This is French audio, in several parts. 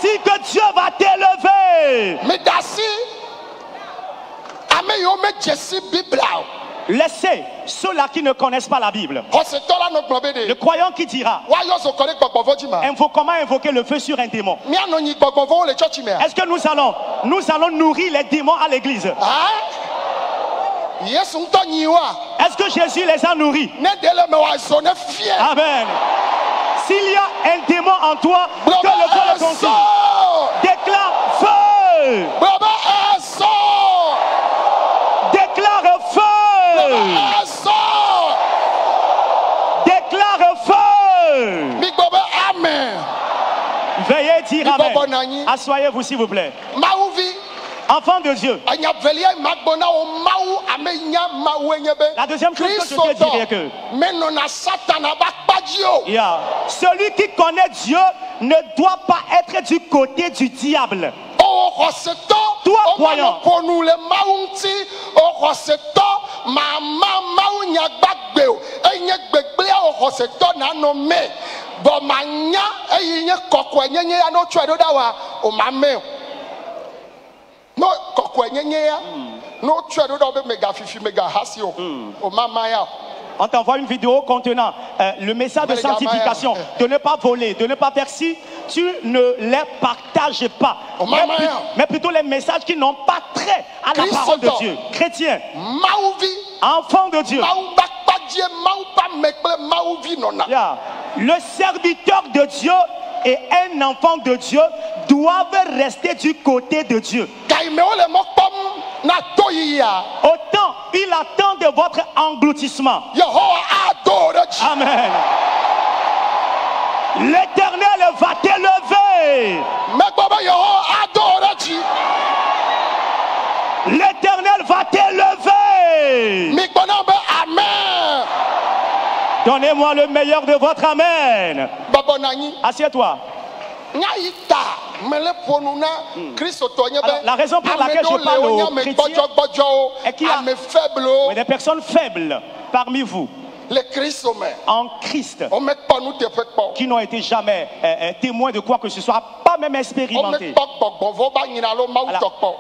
dit que Dieu va t'élever. Mais dasi, ame yo me Jesse Bible. Laissez ceux-là qui ne connaissent pas la Bible. Le croyant qui dira, comment invoquer le feu sur un démon? Est-ce que nous allons nourrir les démons à l'église? Est-ce que Jésus les a nourris? Amen. S'il y a un démon en toi, que le feu le consume. Déclare feu. Déclare feu. Déclare feu. Amen. Veuillez dire amen. Assoyez-vous s'il vous plaît. Enfant de Dieu. La deuxième chose que je te dirais que celui qui connaît Dieu ne doit pas être du côté du diable. Toi croyant, no no on t'envoie une vidéo contenant le message de sanctification, de ne pas voler, de ne pas faire si tu ne les partages pas, mais plutôt les messages qui n'ont pas trait à la parole de Dieu. Chrétien, enfant de Dieu, le serviteur de Dieu et un enfant de Dieu doivent rester du côté de Dieu. Autant il attend de votre engloutissement. Amen. L'Éternel va t'élever. L'Éternel va t'élever. Amen. Donnez-moi le meilleur de votre amen. Assieds-toi. Alors, la raison pour laquelle je parle aux chrétiens est qu'il y a des personnes faibles parmi vous en Christ qui n'ont été jamais témoins de quoi que ce soit, pas même expérimentés.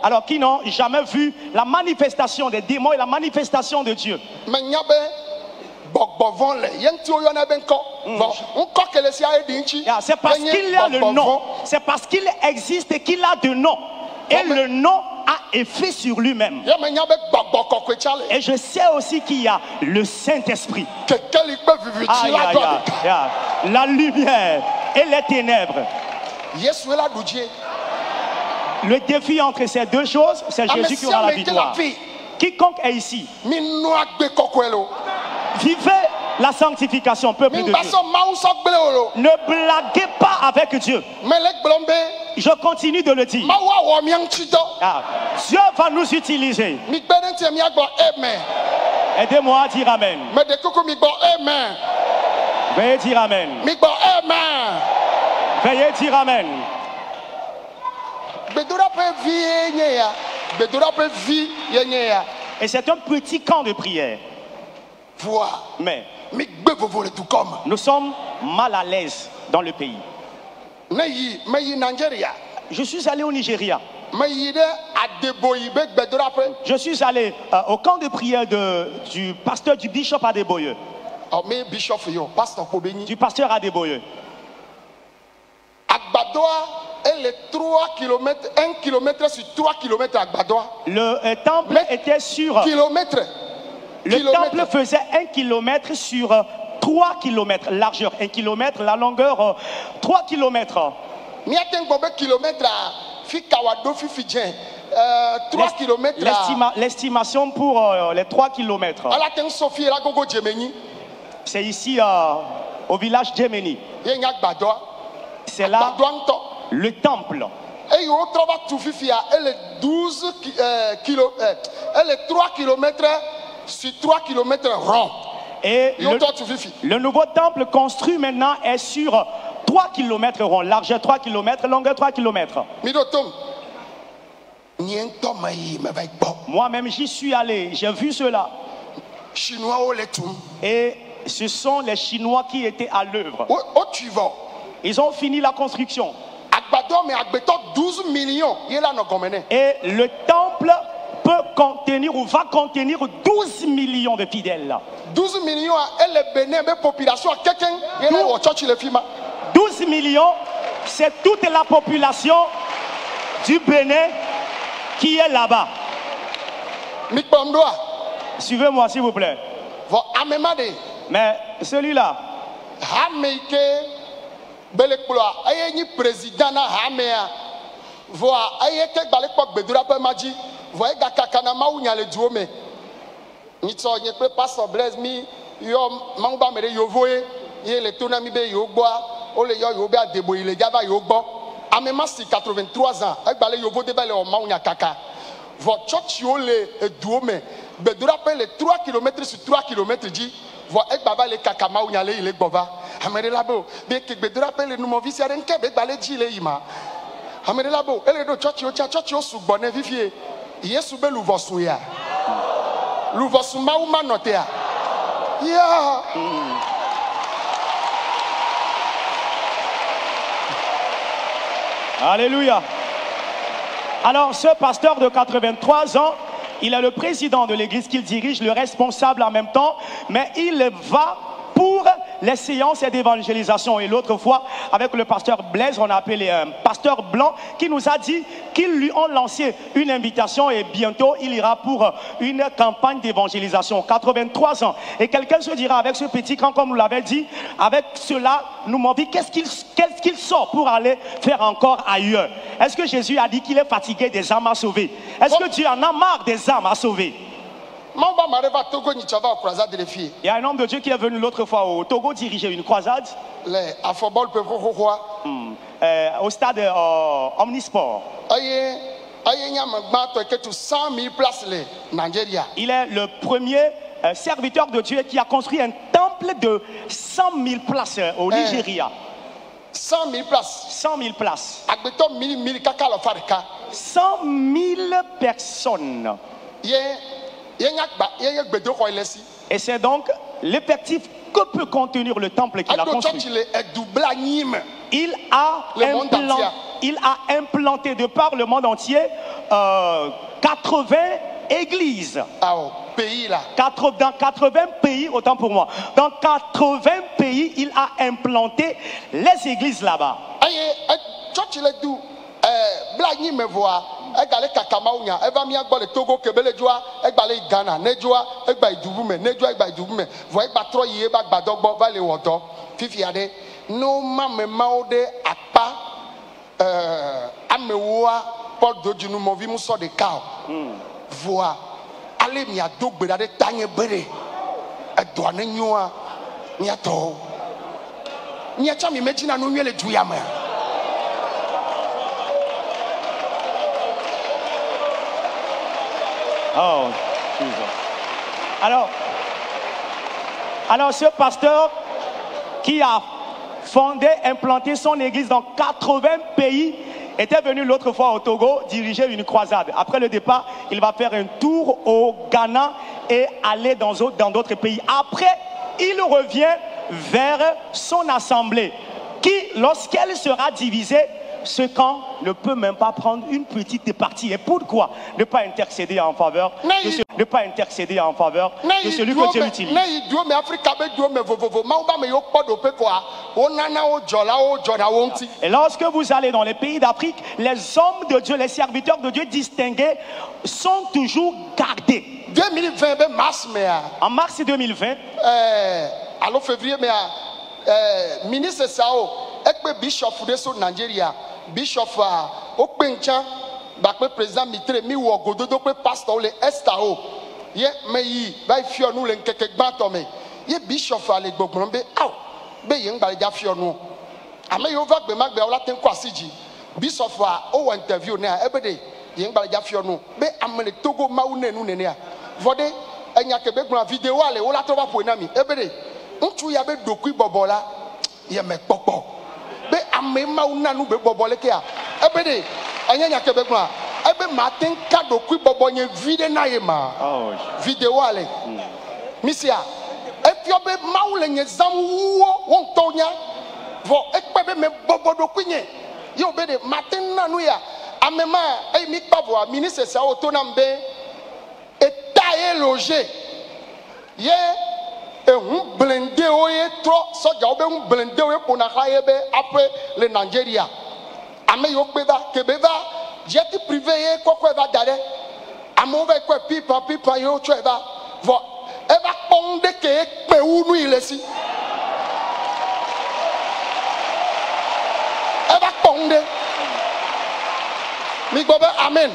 Alors qui n'ont jamais vu la manifestation des démons et la manifestation de Dieu. C'est parce qu'il y a le nom, c'est parce qu'il existe et qu'il a de nom. Et le nom a effet sur lui-même. Et je sais aussi qu'il y a le Saint-Esprit. La lumière et les ténèbres. Le défi entre ces deux choses, c'est Jésus qui aura la victoire. Quiconque est ici, vivez la sanctification, peuple de Dieu. Ne blaguez pas avec Dieu. Je continue de le dire. Dieu va nous utiliser. Aidez-moi à dire amen. Veuillez dire amen. Veuillez dire amen. Et c'est un petit camp de prière. Mais nous sommes mal à l'aise dans le pays. Je suis allé au Nigeria. Je suis allé au camp de prière du pasteur, du bishop Adeboye. Du pasteur Adeboye. Elle est 3 km, 1 km sur 3 km à Gbadoa. Le temple était sur... Le temple faisait 1 km sur 3 km. Largeur 1 km, la longueur 3 km. L'estimation pour les 3 km. C'est ici au village Djemeni. C'est là le temple. Elle est 3 km sur 3 km rond. Et le nouveau temple construit maintenant est sur 3 km rond, largeur 3 km, longueur 3 km. Moi-même j'y suis allé, j'ai vu cela. Et ce sont les Chinois qui étaient à l'œuvre. Ils ont fini la construction. 12 millions. Et le temple peut contenir ou va contenir 12 millions de fidèles. 12 millions, et le Bénin, la population, quelqu'un, 12 millions, c'est toute la population du Bénin qui est là-bas. Suivez-moi, s'il vous plaît. Mais celui-là, président pasteur Blaise mi yo mangba mere yovoe ye le tonami be yogba o le yo be adebo ile java yogbo amema si 83 ans egbale yovo de bele o maunya kaka vo church yo le eduome bedura pe le 3 km sur 3 km ji vo egbaba le kaka maunya le ile gbova amere labo be ke bedura pe le numo visi are nke be gbale ji le yima amere labo ele do church yo sugbo ne vivie yesu be luvo suya yeah. Alléluia. Alors, ce pasteur de 83 ans, il est le président de l'église qu'il dirige, le responsable en même temps, mais il va pour les séances d'évangélisation. Et l'autre fois, avec le pasteur Blaise, on a appelé un pasteur blanc qui nous a dit qu'ils lui ont lancé une invitation et bientôt il ira pour une campagne d'évangélisation. 83 ans. Et quelqu'un se dira avec ce petit cran, comme nous l'avait dit, avec cela, nous m'ont dit qu'est-ce qu'il sort pour aller faire encore ailleurs. Est-ce que Jésus a dit qu'il est fatigué des âmes à sauver? Est-ce que Dieu en a marre des âmes à sauver? Il y a un homme de Dieu qui est venu l'autre fois au Togo diriger une croisade. Au stade Omnisport. Il est le premier serviteur de Dieu qui a construit un temple de 100 000 places au Nigeria. 100 000 places. 100 000 places. 100 000 personnes. Et c'est donc l'effectif que peut contenir le temple qu'il a construit. Il a implanté de par le monde entier 80 églises. Dans 80 pays, autant pour moi. Dans 80 pays, il a implanté les églises là-bas. Egale kakamaunya eva mi agbo le Togo kebele joa egbale Ghana nejoa egba idubume nejoa egba idubume vo egba tro yi eba gbadogbo va le wodo fifi ade no mame maude apa amewoa Paul dojunu movi muso de kao voa ale mi adogbe dade tanye bere edo anenyoa mi ato mi acha mi mejina no nwele duyama. Oh, Jesus. Alors ce pasteur qui a fondé, implanté son église dans 80 pays était venu l'autre fois au Togo diriger une croisade. Après le départ, il va faire un tour au Ghana et aller dans d'autres pays. Après, il revient vers son assemblée qui, lorsqu'elle sera divisée, ce camp ne peut même pas prendre une petite partie. Et pourquoi ne pas intercéder en faveur de celui que Dieu utilise? Et lorsque vous allez dans les pays d'Afrique, les hommes de Dieu, les serviteurs de Dieu distingués sont toujours gardés. 2020, en mars 2020, alors février, ministre Sao, avec bishop de Nigeria, bishop au Pencha, président Mitre, mi ou gododo pasteur le Estao, ye meyi, va fier nous le quelque batome, ye bishop le gogombe, ah, be yeng balja fier nous. Ame yo va be magbe ola ten kwasiji, bishop au interview na ebede, yeng balja fier nous, be amene Togo maune nous nenia. Vode, enya kebe gna vidéo ale ola trova pour nami, ebede, untu ya be dokui bobola, ye me popo. Be amema unanu be bobole ke a ebede anyanya ke be gba ebe matin kado ku bobonye vide na yema video ale misia efio be maule nye zam wo wontonya vo ekpe be me bobodo kunye Yo be de matin na nu ya. Amema e mi pavoa ministre sa autonome be état logé. Ye un blindé oye trop soja obe un blindé oye pour na be après le Nigeria. Ame yo beba kebeba jet privé ye kokwe va dare. Amo ve ko pipa yo cheba. Vo e va ponde ke pe unu ilesi. E va ponde. Mi gobe amen.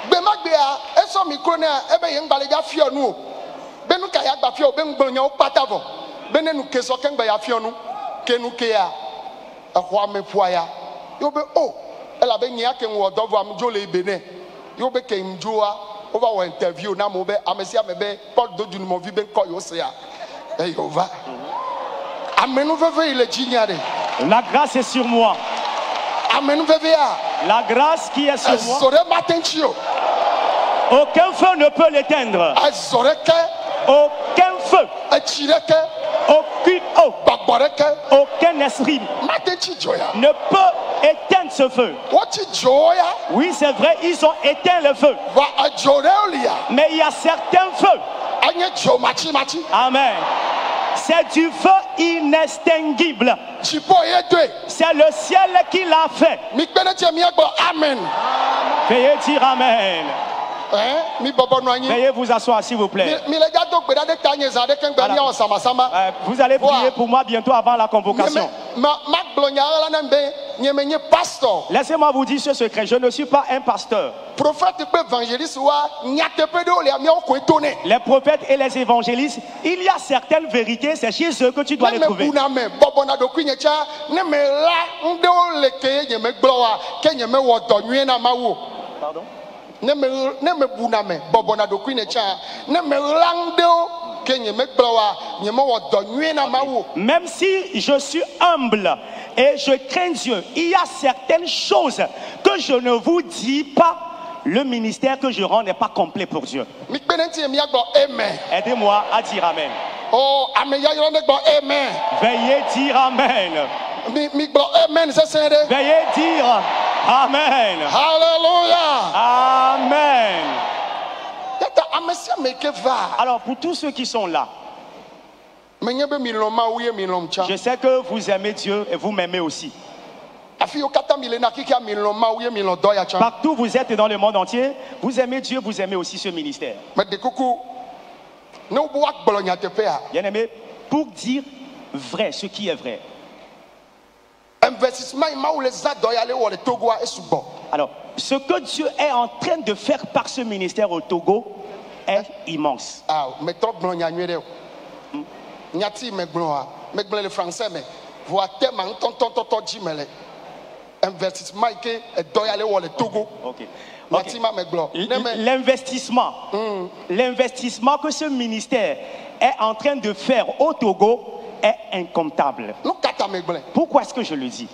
Be magbea e so micro na e be yen gbaleja fi onu. Be nu ka ya gba fi o be ngbonya o patavo. Be ne nu ke so ke ngba ya fi onu. Ke nu ke ya. E ho ame puaya. Yo be oh ela be nya ke nwo dovo am jole ibene. Yo be ke njoa over our interview na mo be amesia me be porte do du mo vi be ko yo se ya. E yo va. Amenu veve il est gignade. La grâce est sur moi. Amenu veve ya. La grâce qui est sur moi. Sore matentio. Aucun feu ne peut l'éteindre. Azoreke. Aucun feu. Achireke. Aucune eau. Bagboreke. Aucun esprit Matenti joya. ne peut éteindre ce feu. Wati joya. Oui, c'est vrai, ils ont éteint le feu. Va ajoreolia. Mais il y a certains feux. Anye jo machi. Amen. C'est du feu inextinguible. Chipo yedwe. C'est le ciel qui l'a fait. Mi beneti mi agbo amen. Veuillez dire Amen. Mi bobo no anyi. Veuillez vous asseoir, s'il vous plaît. Mi le ga do gbeda de tanye za de ken gba mi o sama. Vous allez prier pour moi bientôt avant la convocation. Ma glonya la na mbe nyemenye pastor. Laissez-moi vous dire ce secret. Je ne suis pas un pasteur. Prophète pe évangéliste wa nyatepe de ole ami o ko etone. Les prophètes et les évangélistes, il y a certaines vérités, c'est chez eux que tu dois les trouver. Ne me bobo na do kwinyecha ne me la nde o le ke nyeme glo wa ke nyeme wo do nwie na mawo. Pardon? Ne me buname bobo na do kwinyecha ne me la nde o ke nyeme glo wa nyeme wo do nwie na mawo. Même si je suis humble et je crains Dieu, il y a certaines choses que je ne vous dis pas. Le ministère que je rends n'est pas complet pour Dieu. Aidez-moi à dire Amen. Oh, amen. Veuillez dire Amen. Veuillez dire Amen. Alléluia. Amen. Alors pour tous ceux qui sont là, je sais que vous aimez Dieu et vous m'aimez aussi. Partout vous êtes dans le monde entier, vous aimez Dieu, vous aimez aussi ce ministère. Bien aimé, pour dire vrai, ce qui est vrai. Alors, ce que Dieu est en train de faire par ce ministère au Togo est immense. L'investissement que ce ministère est en train de faire au Togo est incomptable. Pourquoi est-ce que je le dis?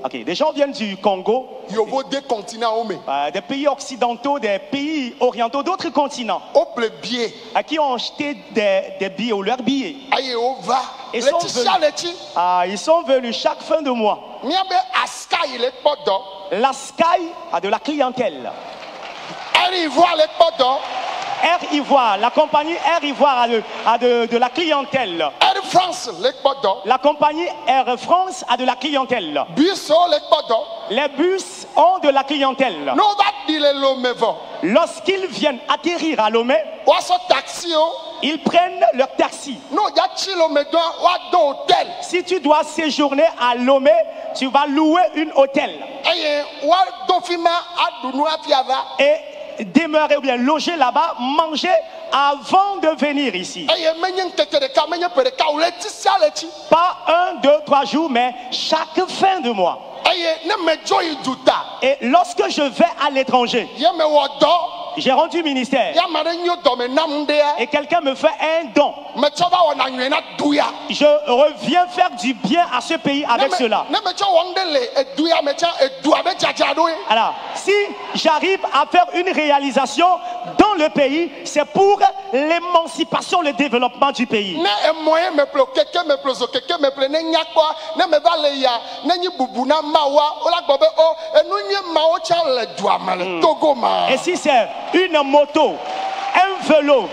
Okay, des gens viennent du Congo, des pays occidentaux, des pays orientaux, d'autres continents, qui ont acheté des billets ou leurs billets. Ils sont venus chaque fin de mois. La Sky a de la clientèle. Air Ivoire, la compagnie Air Ivoire a de la clientèle. Air France, la compagnie Air France a de la clientèle. Les bus ont de la clientèle. Lorsqu'ils viennent atterrir à Lomé, ils prennent leur taxi. Si tu dois séjourner à Lomé, tu vas louer un hôtel. Et demeurer ou bien loger là-bas, manger avant de venir ici. Pas 1, 2, 3 jours, mais chaque fin de mois. Et lorsque je vais à l'étranger, j'ai rendu ministère et quelqu'un me fait un don. Je reviens faire du bien à ce pays avec cela. Alors, si j'arrive à faire une réalisation dans le pays, c'est pour l'émancipation, le développement du pays. Et si c'est une moto, un vélo,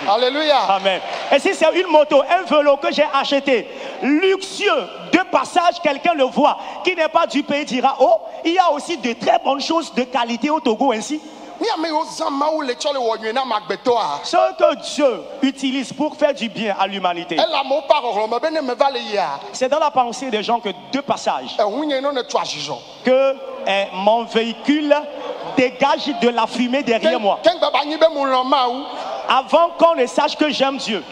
Alléluia. Amen. Et si c'est une moto, un vélo que j'ai acheté, luxueux, de passage, quelqu'un le voit, qui n'est pas du pays, dira, oh, il y a aussi de très bonnes choses de qualité au Togo ainsi. Ce que Dieu utilise pour faire du bien à l'humanité, c'est dans la pensée des gens que de passage, que mon véhicule dégage de la fumée derrière moi. Avant qu'on ne sache que j'aime Dieu.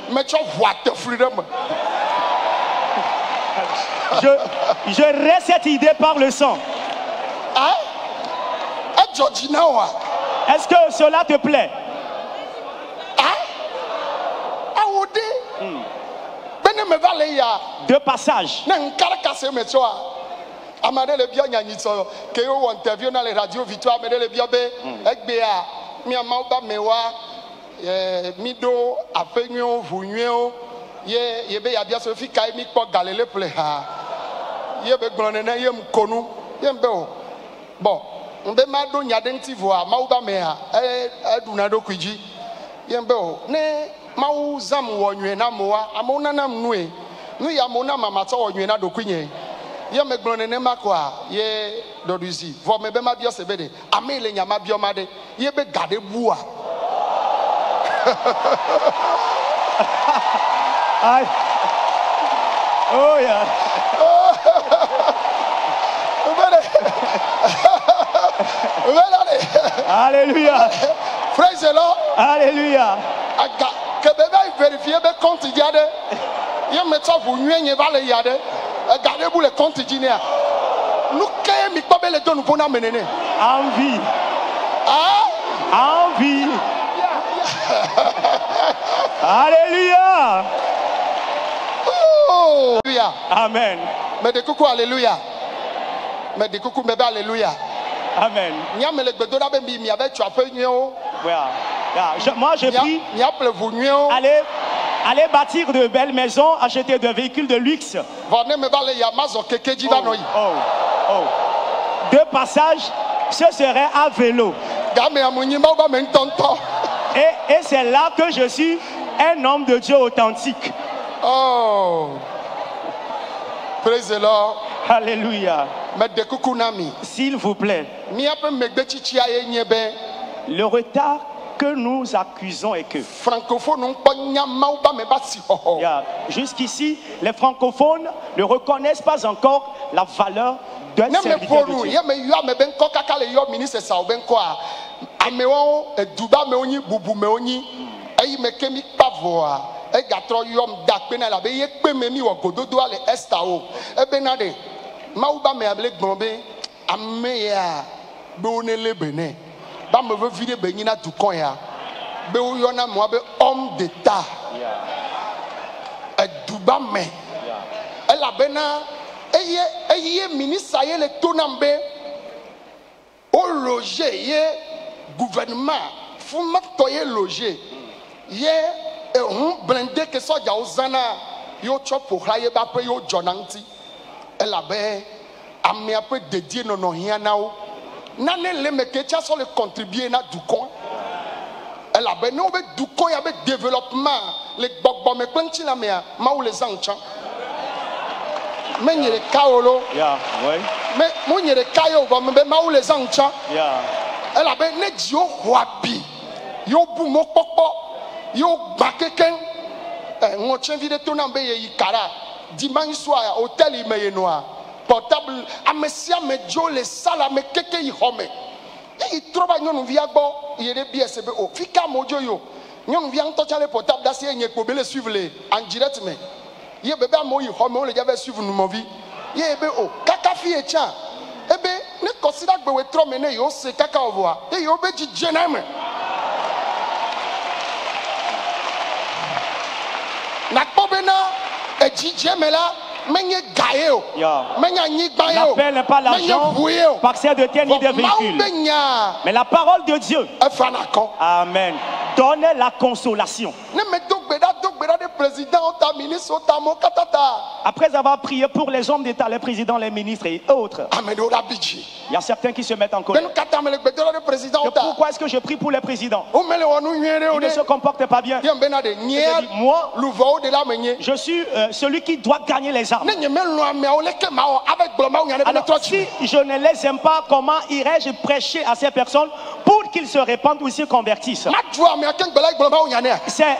Je reste cette idée par le sang. Est-ce que cela te plaît? De passage. Amadele bien nyanyitso ke yo interview na le radio Victoire Amadele bien be egbea mi amauba mewa mido afenyo vunyo ye be ya bia so fi kai mi kpo galele ple ha ye be glone na ye mkonu ye mbe o bon mbe ma do nyade ntivo a mauba me ha aduna do kwiji ye mbe o ne mau zam wo nwe na moa amona na mnue nu ya mona mama to wo nwe na do kwinye ye me glone ne makwa ye doduzi vo me be ma bia sebede amele nyama biomade ye be gade bua. Oh yeah. Alléluia. Praise the Lord. Alléluia. Que bébé vérifier be compte diade. Ye me to vous nyenye vale yade. Gardez-vous les comptes dîner. Nous que mi pas le don nous pona menene. Envie. Envie. Alléluia. Oh, alléluia. Amen. Mais de coucou alléluia. Mais de coucou bébé alléluia. Amen. Moi je prie. Allez bâtir de belles maisons, acheter de véhicules de luxe. De passage, ce serait à vélo. Et c'est là que je suis un homme de Dieu authentique. Oh, praise the Lord. Alléluia. S'il vous plaît, le retard que nous accusons est que jusqu'ici, les francophones ne reconnaissent pas encore la valeur d'un serviteur de Dieu. Mauba me able gbombe ameya be onele bene ba me vide benyina dukon ya be yona mo be homme d'état duba me ela bena eye ministre ye le tonambe o loger ye gouvernement fuma toye loger ye blindé que soja ozana yo chopo haye ba pe yo jonanti. Elle avait amené un peu dédié non hianao. Nane le mekecha sur le contribuer na du coin. Elle avait nous avec du coin avec développement les bobbo me planti la mea maou les anchan. Mais il est kaolo. Yeah, oui. Mais mon il est kayo va me maou les anchan. Yeah. Elle avait ne dio wabi. Yo bumo popo. Yo bakeken. On tient vide ton ambe yikara. Dimanche soir, hôtel il noir. Portable, amesia me jo les salles me keke y home. Et il trouve à nous via bon, il est bien CB. Oh, fika mojo yo. Nous vient toucher les portables d'acier n'y peut les suivre les en direct mais. Yé bébé moi y home on les avait suivre nous vie. Yé bébé oh, kaka fi et tiens. Eh ben, ne considère que vous êtes trop mené yo c'est kaka au voir. Et yo be di jename. Na pobena et Jemela L'appel n'est pas l'argent, parcelle de terre ni de véhicules. Mais la parole de Dieu. Amen. Donne la consolation. Après avoir prié pour les hommes d'État, les présidents, les ministres et autres, il y a certains qui se mettent en colère. Pourquoi est-ce que je prie pour les présidents? Ils ne se comportent pas bien. Moi, je suis celui qui doit gagner les armes. Alors, si je ne les aime pas, comment irais-je prêcher à ces personnes pour qu'ils se répandent ou se convertissent? C'est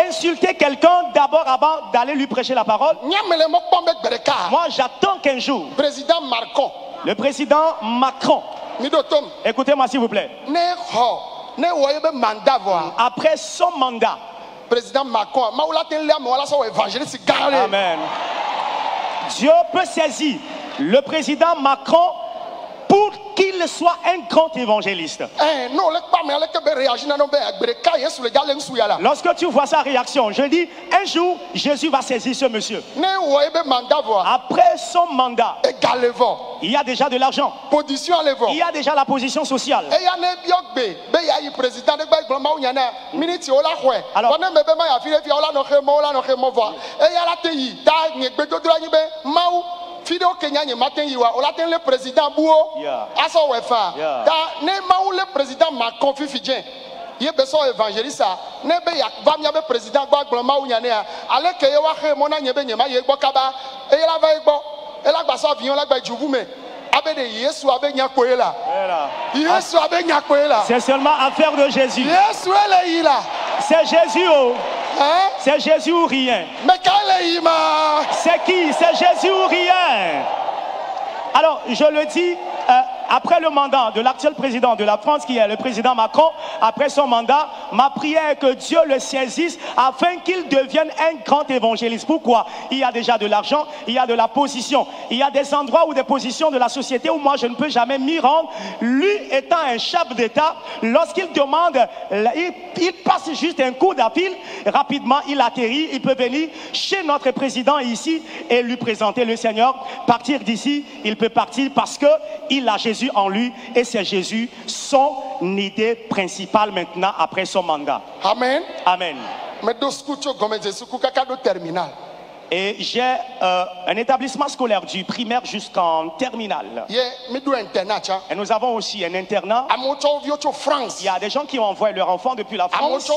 insulter quelqu'un d'abord avant d'aller lui prêcher la parole. Moi, j'attends qu'un jour, le président Macron, écoutez-moi s'il vous plaît, après son mandat, président Macron, amen, Dieu peut saisir le président Macron pour qu'il soit un grand évangéliste. Lorsque tu vois sa réaction, je dis, un jour, Jésus va saisir ce monsieur. Après son mandat, il y a déjà de l'argent. Il y a déjà la position sociale. Alors, Fido Kenya ni matin yiwa olaten le président Bouo aso wefa ta ne maou le président Macron fifidien ye beso évangéliste ne be ya va mia be président gba gloma ou nyane a ale ke ye wa he mona nyebe nyema ye gbo kaba e la va gbo e la gba so avion la gba juvume abede Yesu abe nya koye la Yesu abe nya koye la c'est seulement affaire de Jésus. Yesu ele yi la c'est Jésus oh. Hein? C'est Jésus ou rien. Mais c'est qui? C'est Jésus ou rien. Alors, je le dis, après le mandat de l'actuel président de la France, qui est le président Macron, après son mandat, ma prière est que Dieu le saisisse afin qu'il devienne un grand évangéliste. Pourquoi? Il y a déjà de l'argent, il y a de la position, il y a des endroits ou des positions de la société où moi je ne peux jamais m'y rendre. Lui étant un chef d'État, lorsqu'il demande, il passe juste un coup d'appel, rapidement il atterrit, il peut venir chez notre président ici et lui présenter le Seigneur. Partir d'ici, il peut partir parce qu'il a Jésus en lui et c'est Jésus son idée principale maintenant après son mandat. Amen. Amen. Et j'ai un établissement scolaire du primaire jusqu'en terminale. Et nous avons aussi un internat. Il y a des gens qui ont envoyé leurs enfants depuis la France.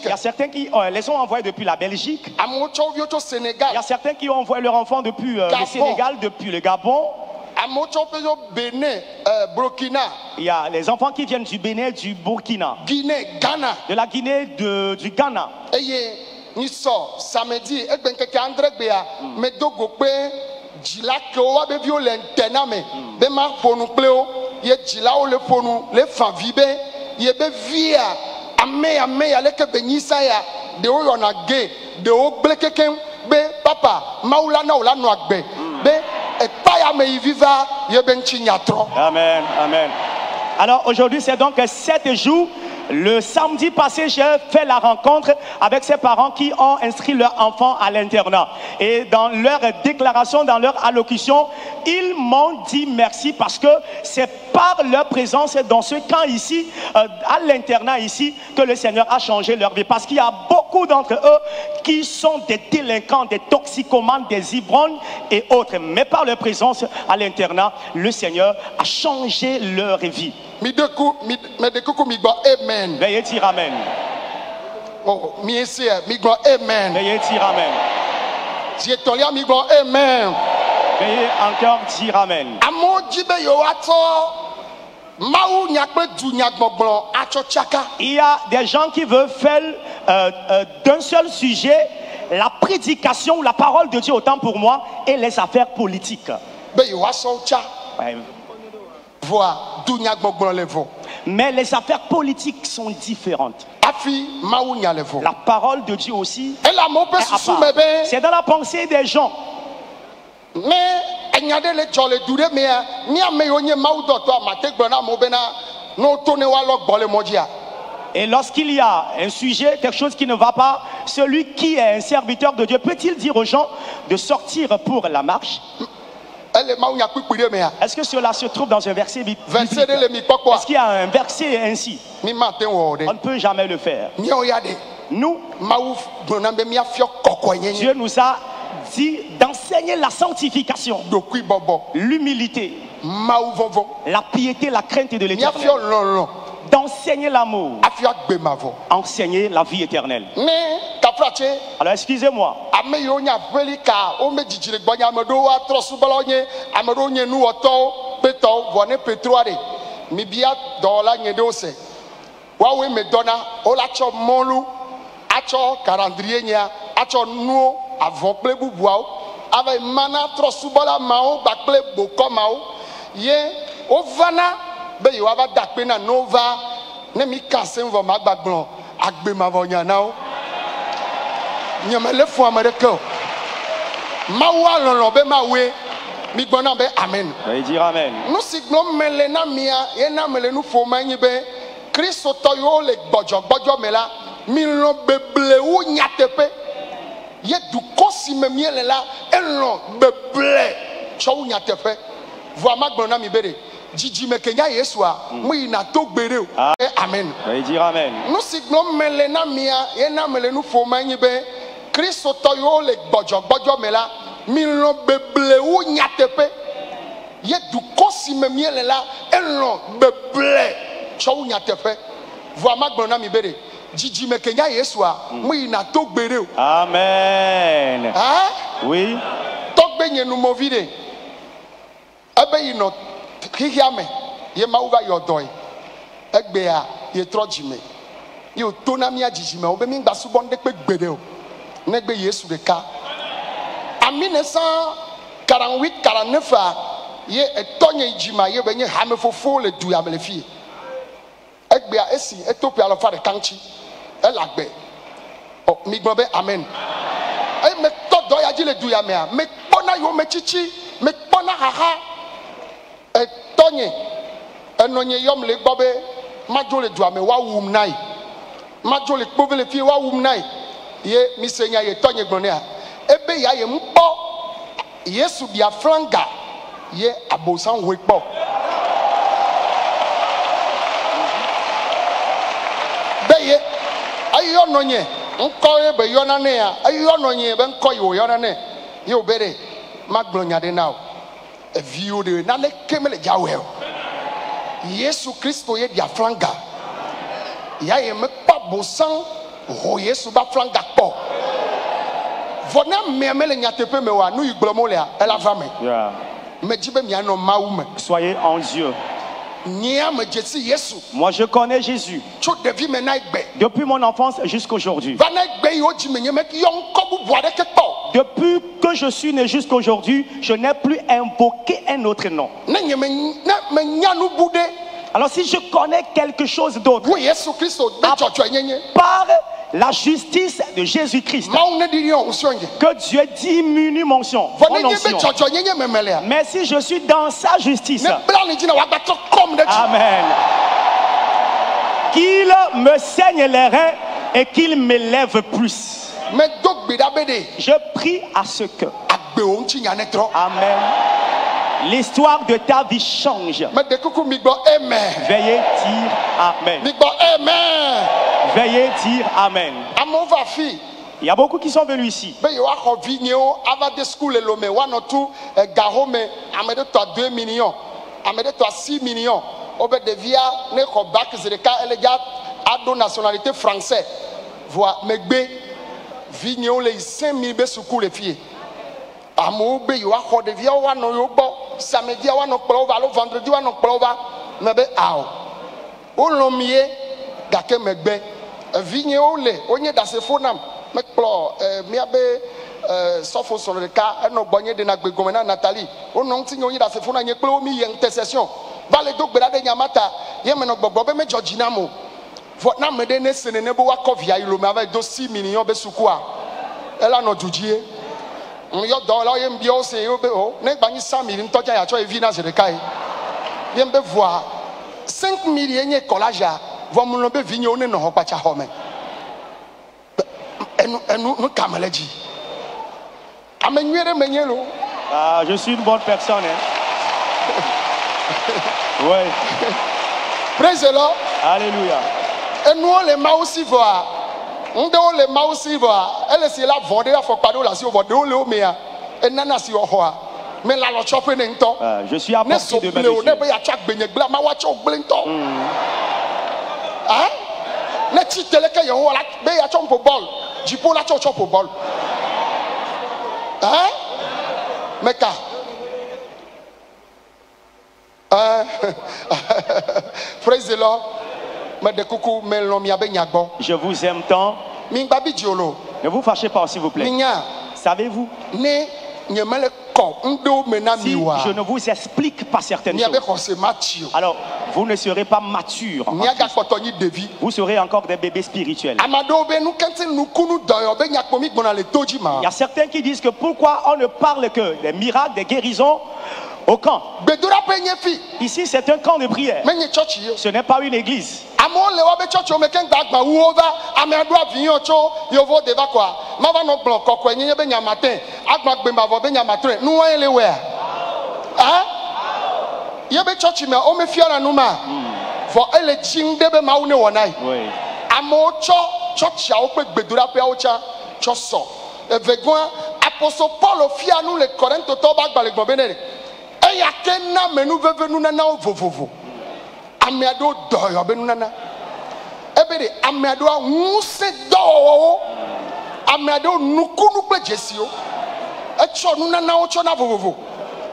Il y a certains qui les ont envoyés depuis la Belgique. Il y a certains qui ont envoyé leurs enfants depuis le Sénégal, depuis le Gabon. Il y a les enfants qui viennent du Bénin, du Burkina, Ghana, de la Guinée, du Ghana. Samedi, mais amen, amen. Alors aujourd'hui c'est donc 7 jours. Le samedi passé, j'ai fait la rencontre avec ces parents qui ont inscrit leur enfant à l'internat. Et dans leur déclaration, dans leur allocution, ils m'ont dit merci parce que c'est par leur présence dans ce camp ici, à l'internat ici, que le Seigneur a changé leur vie. Parce qu'il y a beaucoup d'entre eux qui sont des délinquants, des toxicomanes, des ivrognes et autres. Mais par leur présence à l'internat, le Seigneur a changé leur vie. Amen. Veuillez dire amen. Oh, amen. Veuillez dire amen. Amen. Veuillez encore dire amen. Il y a des gens qui veulent faire d'un seul sujet la prédication, la parole de Dieu autant pour moi et les affaires politiques. Ouais. Mais les affaires politiques sont différentes. La parole de Dieu aussi est à part. C'est dans la pensée des gens. Et lorsqu'il y a un sujet, quelque chose qui ne va pas, celui qui est un serviteur de Dieu, peut-il dire aux gens de sortir pour la marche? Est-ce que cela se trouve dans un verset biblique? Est-ce qu'il y a un verset ainsi? On ne peut jamais le faire. Nous, Dieu nous a dit d'enseigner la sanctification, l'humilité, la piété, la crainte de l'Éternel, d'enseigner l'amour, enseigner la vie éternelle. Alors excusez-moi, acho calendrier nya acho nuo avant ple bubuao avec mana trosubola mao bakple boko mao ye ovana be yo ava dakpe na nova ne mi kansen vo magbagbon agbe ma vo nya na o nyamele fu america mawa lolo be mawe mi gbona be amen. Oui, dire amen. Nous signo mele na mia ye na mele nu fo manyi be Kristo to yo le gbojo mela milon beble ou nyatepe ye du kosi me miele la elon beble chou nyatepe voa magbona mi bere jiji me kenya yesua mu na to gbere o amen. Oui, dire amen. Nous signo mele na mia ye na mele nu fo manyi be Kristo to yo le gbojo mela milon beble ou nyatepe ye du kosi me miele la elon beble chou nyatepe voa magbona mi bere Jiji me kenya yesua mu na to gbere o amen. Ah oui to gbe nyenu movide ebe yi no kihiame ye ma over your doy egbe a ye trojime ye to na mi ajiji me obe mi gba subo nde pe gbere o na gbe Yesu de ka amine 148 49 ye etonye ijima ye benye hamefofo le du amele fie egbe a esi etopi alofa de kanchi elagbe oh mi gbon be amen e me to do ya jile du ya me a me pona yo me chichi me pona haha e tonye enonye yom le gbo be majo le du ame wa wum nai majo le kpo le fie wa wum nai ye mi senya ye tonye gbon ne a ebe ya ye mpo Yesu bia franga ye abosan ho ipo beye ayo nonye nko e be yona ne ya ayo nonye be nko yo yona ne ye obere maglonya de now e view de na le kemele jawe Yesu Kristo ye dia franga ya ye me pa bosan ho Yesu ba franga po vona memele nyatepe me wa nu iglomo le a ela va me yeah me jibe mi ano mawu me soyez en Dieu. Moi je connais Jésus depuis mon enfance jusqu'aujourd'hui. Depuis que je suis né jusqu'aujourd'hui, je n'ai plus invoqué un autre nom. Alors si je connais quelque chose d'autre, par la justice de Jésus-Christ, que Dieu diminue mon onction. Mais si je suis dans sa justice, amen, qu'il me saigne les reins et qu'il m'élève plus. Je prie à ce que, amen, l'histoire de ta vie change. Veuillez dire amen. Veuillez dire amen. Il y a beaucoup qui sont venus ici. Nationalité française. Voir megbe vigno les 5000 be sukuu le fie. Amo be yo akọ de via wa no yo bo samedi wa no kplo va lo vendredi wa no kplo va mebe ao. O lo mie gake megbe vigno le onye da se fonam me kplo mia be sofo so le ka eno gbonye de na gbegome na Nathalie. O no nti onye da se fonam nye kplo mi ye intercession. Va le do gbera de nyamata ye me no gbogbo be me Georgina mo. Votre nom est né ce n'est pas quoi via il me avait 6 millions de soukwa. Elle a notre Dieu. On y a dans là il me c'est oh n'est pas 100 millions toi ya tu es vina je le kai. Bien be voir 5 millions collage va mon be vigno ne no pa cha home. Ah, je suis une bonne personne. Hein. Ouais. Praise the Lord. Alléluia. Et nous, les maousi voient. On doit les maousi voir. Elle est là, vendée à Fokado, la si on voit de l'eau, mais nana si on voit. Mais là, le chopper n'est pas. Je suis apporté de ma vie. Hein? Ne titele que yon la be ya chompo bol. Jipo la chompo bol. Hein? Meka. Praise the Lord. Je vous aime tant. Ne vous fâchez pas, s'il vous plaît. Savez-vous, si je ne vous explique pas certaines choses, alors vous ne serez pas mature. Vous serez encore des bébés spirituels. Il y a certains qui disent que pourquoi on ne parle que des miracles, des guérisons au camp. Ici, c'est un camp de prière. Ce n'est pas une église. Apostle Paul fia nous les Corinthiens toba gba le gbonbenere e ya kenna menu veve nu nana vovovo ameado do yo be nu nana ebere ameado nwuse do ameado nukunu pe jesio e cho nu nana o cho na vovovo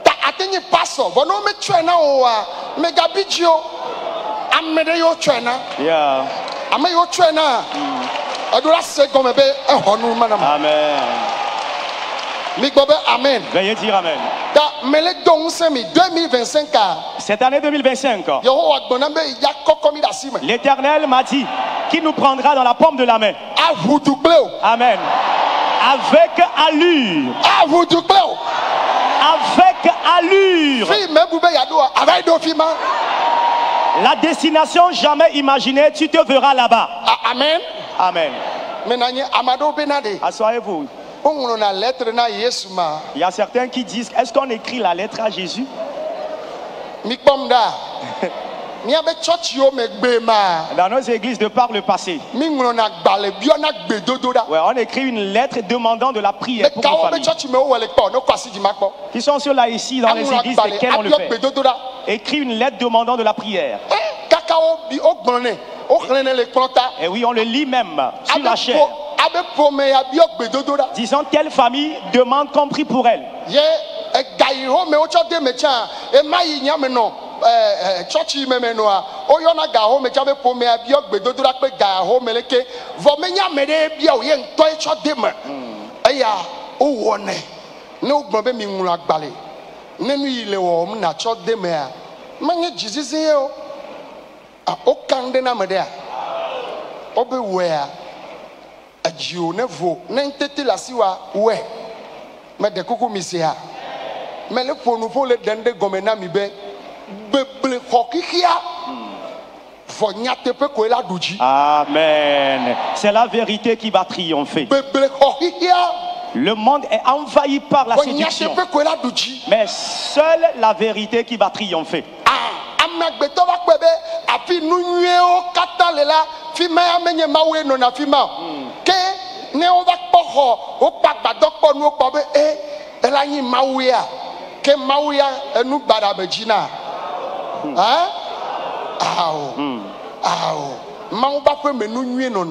ta atenye pastor bono me twa na o a mega bigio amede yo twa na Yeah. Ame yo twa na adora se gome be e honu manama. Amen. Amen. Veuillez dire Amen. 2025. Cette année 2025, l'Éternel m'a dit qu'il nous prendra dans la paume de la main. Amen. Avec allure. Avec allure. La destination jamais imaginée, tu te verras là-bas. Amen. Amen. Asseyez-vous. Il y a certains qui disent, est-ce qu'on écrit la lettre à Jésus? Dans nos églises de par le passé, ouais, on écrit une lettre demandant de la prière pour nos familles. Qui sont ceux-là ici dans les églises desquelles on le fait. Écrit une lettre demandant de la prière. Et oui, on le lit même sur la chair. Disons, telle famille demande qu'on prie pour elle. Adjo nevo nentete la siwa we me de kuku misia me le ponu fo le dende gomena mi be beble hokikia fo nyate pe ko la duji. Amen. C'est la vérité qui va triompher. Beble hokikia. Le monde est envahi par la séduction. Mais seule la vérité qui va triompher.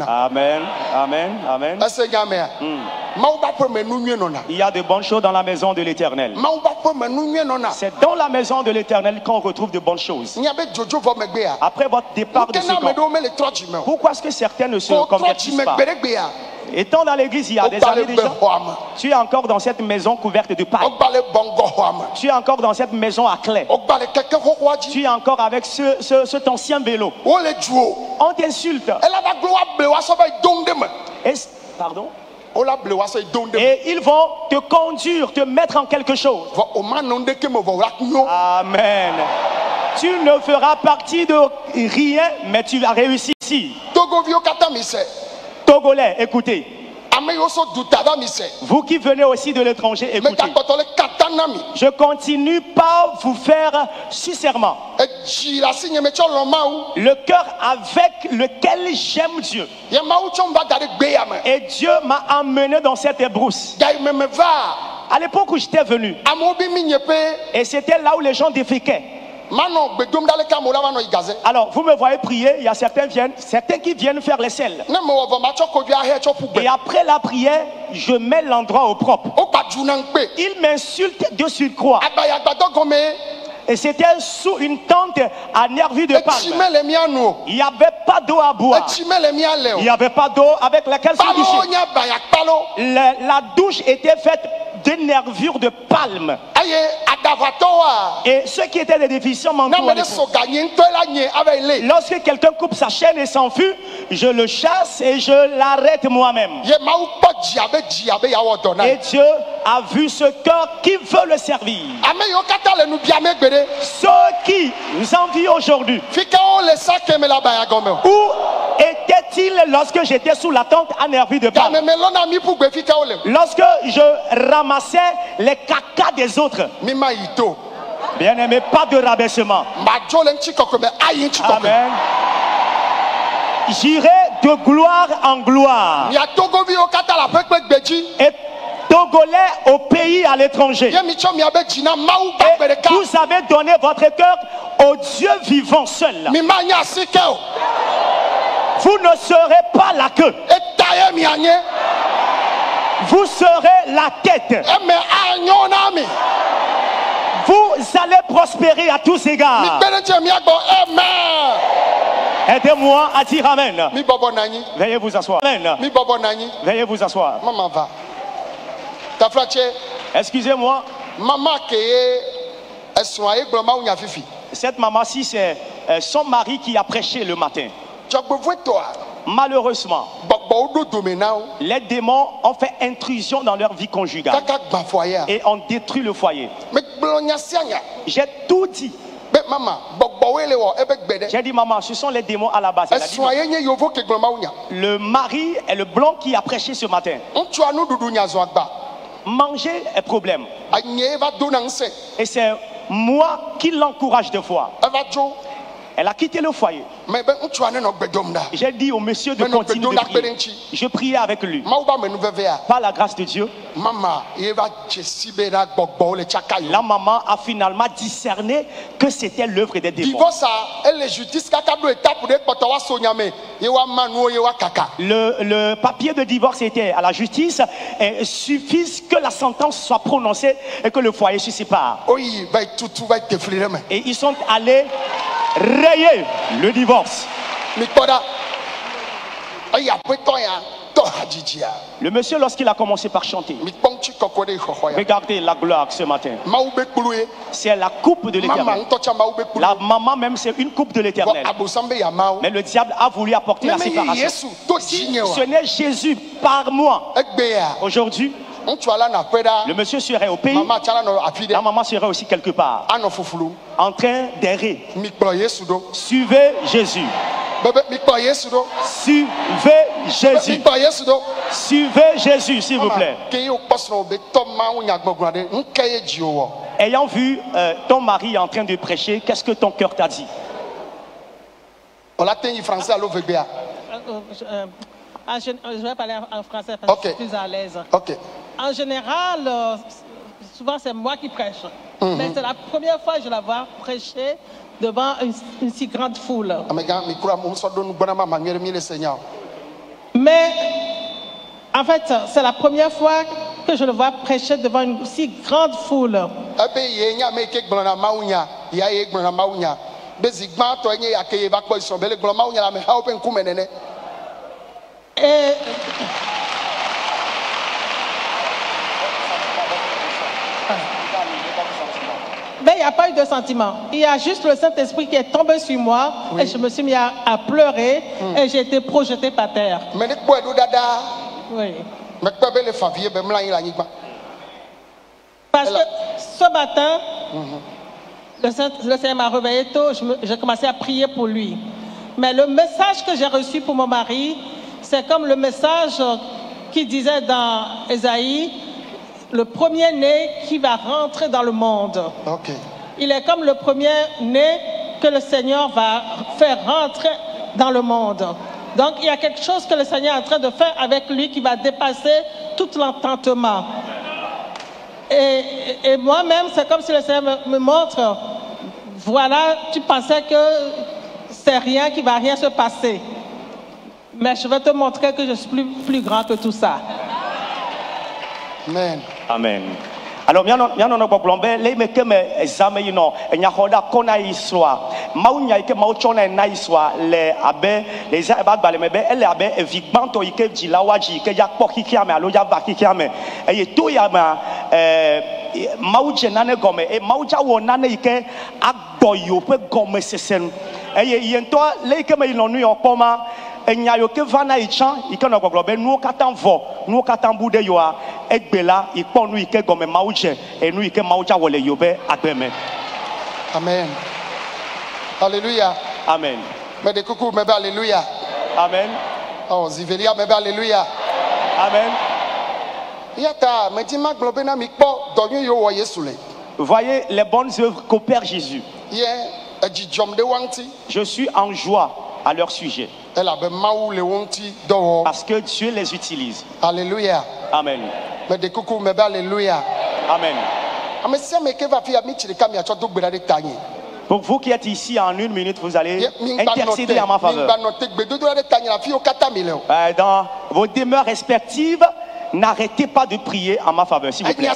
Amen, amen, amen. Il y a de bonnes choses dans la maison de l'Éternel. C'est dans la maison de l'Éternel qu'on retrouve de bonnes choses. Après votre départ de ce camp, pourquoi est-ce que certains ne se convertissent pas? Étant dans l'église il y a des années déjà, tu es encore dans cette maison couverte de paille. Tu es encore dans cette maison à clé. Tu es encore avec cet ancien vélo. On t'insulte. Pardon? Et ils vont te conduire, te mettre en quelque chose. Amen. Tu ne feras partie de rien, mais tu vas réussir ici. Togolais, écoutez. Vous qui venez aussi de l'étranger, écoutez. Je continue par vous faire sincèrement le cœur avec lequel j'aime Dieu. Et Dieu m'a emmené dans cette brousse. À l'époque où j'étais venu, et c'était là où les gens déféquaient. Alors, vous me voyez prier, il y a certains qui viennent faire les selles. Et après la prière, je mets l'endroit au propre. Ils m'insultent de surcroît. Et c'était sous une tente à nervus de palme. Il n'y avait pas d'eau à boire. Il n'y avait pas d'eau avec laquelle se doucher. La douche était faite de nervures de palme. Et ceux qui étaient des déficients m'entourent. Lorsque quelqu'un coupe sa chaîne et s'enfuit, je le chasse et je l'arrête moi-même. Et Dieu a vu ce cœur qui veut le servir. Ceux qui nous envient aujourd'hui, où était-il lorsque j'étais sous la tente à nervus de palme? Lorsque je ramassais les cacas des autres. Bien aimé, pas de rabaissement. Amen. J'irai de gloire en gloire. Et Togolais au pays à l'étranger. Et vous avez donné votre cœur au Dieu vivant seul. Vous ne serez pas la queue. Vous serez la tête. Vous allez prospérer à tous égards. Aidez-moi à dire Amen. Veuillez vous asseoir. Amen. Veuillez vous asseoir. Excusez-moi. Cette maman-ci, c'est son mari qui a prêché le matin. Malheureusement, les démons ont fait intrusion dans leur vie conjugale et ont détruit le foyer. J'ai tout dit. J'ai dit, maman, ce sont les démons à la base. Le mari est le blanc qui a prêché ce matin. Manger est problème. Et c'est moi qui l'encourage des fois. Elle a quitté le foyer. J'ai dit au monsieur de continuer de prier. Je priais avec lui. Par la grâce de Dieu, la maman a finalement discerné que c'était l'œuvre des démons. Le papier de divorce était à la justice. Il suffit que la sentence soit prononcée et que le foyer se sépare. Et ils sont allés rayer le divorce. Le monsieur, lorsqu'il a commencé par chanter, regardez la gloire ce matin. C'est la coupe de l'Éternel. La maman même, c'est une coupe de l'Éternel. Mais le diable a voulu apporter la séparation. Si ce n'est Jésus par moi, aujourd'hui, le monsieur serait au pays, la maman serait aussi quelque part, en train d'errer. Suivez Jésus. Suivez Jésus. Suivez Jésus, s'il vous plaît. Ayant vu ton mari en train de prêcher, qu'est-ce que ton cœur t'a dit? Je vais parler en français parce que je suis plus à l'aise. En général, souvent c'est moi qui prêche. Mais c'est la première fois que je la vois prêcher devant une si grande foule. Mais en fait, c'est la première fois que je le vois prêcher devant une si grande foule. Et ben, il n'y a pas eu de sentiment. Il y a juste le Saint-Esprit qui est tombé sur moi et je me suis mis à pleurer et j'ai été projeté par terre. Oui. Parce que ce matin, le Seigneur m'a réveillé tôt, j'ai commencé à prier pour lui. Mais le message que j'ai reçu pour mon mari, c'est comme le message qui disait dans Ésaïe, le premier-né qui va rentrer dans le monde. Okay. Il est comme le premier-né que le Seigneur va faire rentrer dans le monde. Donc, il y a quelque chose que le Seigneur est en train de faire avec lui qui va dépasser tout l'entendement. Et moi-même, c'est comme si le Seigneur me montre, voilà, tu pensais que c'est rien, qu'il ne va rien se passer. Mais je vais te montrer que je suis plus grand que tout ça. Amen. Amen. Alors, bien non problème. Les mecs me examiner non. Il y a quoi qu'on a histoire. Maunya que mauchona na histoire. Les abe les abag balé mebe. Elle abe evigbanto ike dilawaji que ya poki kiame alo ya vaki kiame. Et tout ya ma mauche nane gomme. Et maucha wo nane ike agboyo pe gomme sesen. Et yento les que me ilonu okoma. Enyayo ke vana ichan ike no goglobe nu katan vo nu katan bude yoa egbela ipo nu ike gome mauche e nu ike maucha wole yobe agbeme. Amen. Alléluia. Amen. Mais de coucou mais alléluia. Amen. Oh zivelia mais alléluia. Amen. Yata me di ma globe na mi po donyo yo wo Yesu le. Voyez les bonnes œuvres qu'opère Jésus. Je suis en joie à leur sujet. Parce que Dieu les utilise. Alléluia. Amen. Alléluia. Amen. Pour vous qui êtes ici en 1 minute, vous allez intercéder en ma faveur. Dans vos demeures respectives, n'arrêtez pas de prier en ma faveur, s'il vous plaît.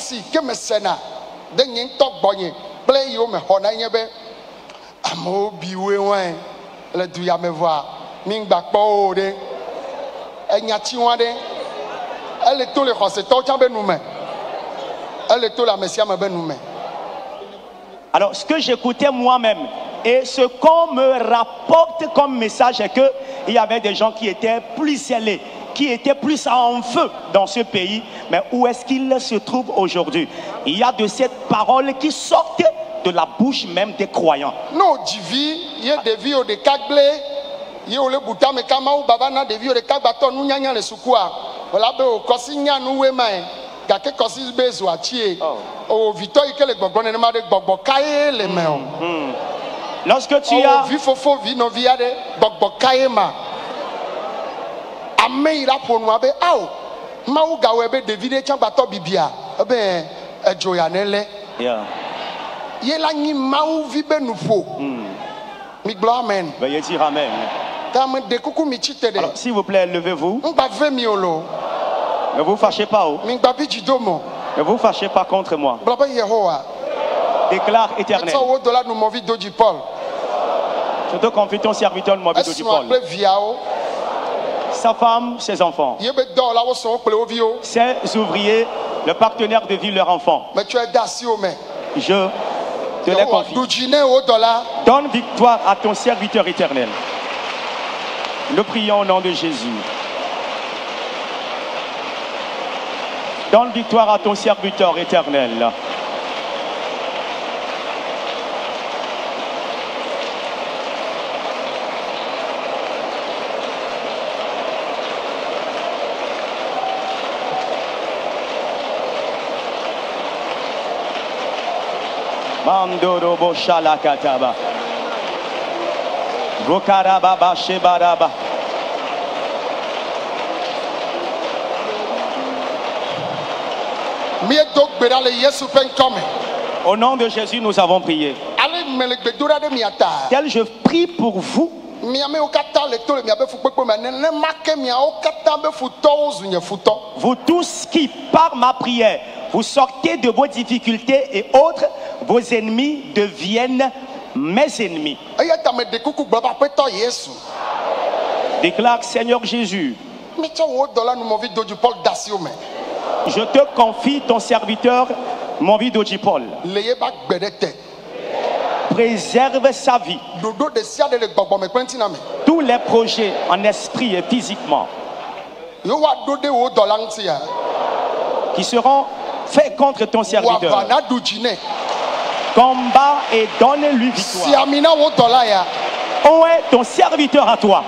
Alors, ce que j'écoutais moi-même et ce qu'on me rapporte comme message, c'est qu'il y avait des gens qui étaient plus zélés, qui étaient plus en feu dans ce pays. Mais où est-ce qu'ils se trouvent aujourd'hui? Il y a de ces paroles qui sortent de la bouche même des croyants. Non, il y a des vies de Kaglé, il y a le bouton, mais quand on babana des vies de Kagbaton, nous n'y a le soukoua. Voilà, ben, Kosigna, nous, Wemain, Gake Kosis Bezoatier, au Victor, il y a les Bobon et les Bobokaye, les mains. Lorsque tu as. Vifofo, Vino Viade, Bobokaema. Ameira pour nous, ben, ah, Maougawe, David, Chambato Bibia, ben, Joyanele. Yeah. Veuillez dire Amen. Alors, s'il vous plaît, levez-vous. Ne vous fâchez pas. Ne vous fâchez pas contre moi. Déclare Éternel. Je te confie ton serviteur, Moabit Dojipol. Sa femme, ses enfants. Ses ouvriers, le partenaire de vie, leur enfant. Je te les confie. Donne victoire à ton serviteur éternel. Nous prions au nom de Jésus. Donne victoire à ton serviteur éternel. Mandoro Boshala Kataba Gokaraba Shebaraba. Au nom de Jésus, nous avons prié. Tel je prie pour vous. Vous tous qui, par ma prière, vous sortez de vos difficultés et autres, vos ennemis deviennent mes ennemis. Déclare Seigneur Jésus. Je te confie ton serviteur, Moabit Dojipol. Préserve sa vie. Tous les projets en esprit et physiquement qui seront faits contre ton serviteur. Combat et donne-lui victoire. Où est ton serviteur à toi?